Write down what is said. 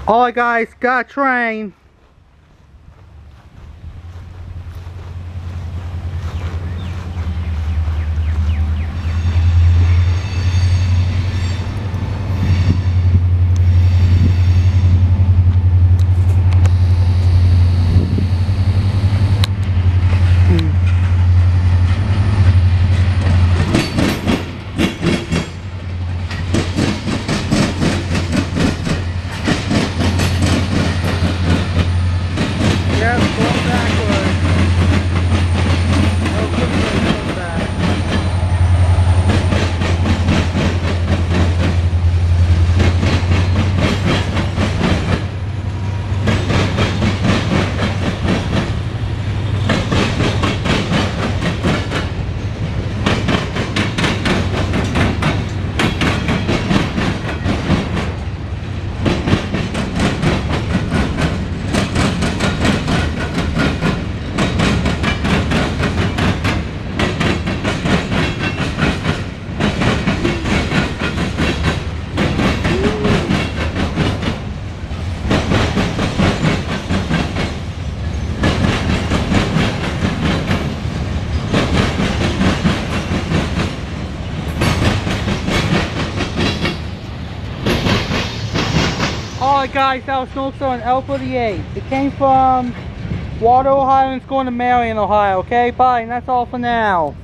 Alright guys, got a train. Yeah, it's going backwards. No good way going back. Alright guys, that was Norfolk Southern L38. It came from Waldo Ohio and it's going to Marion, Ohio. Okay, bye, and that's all for now.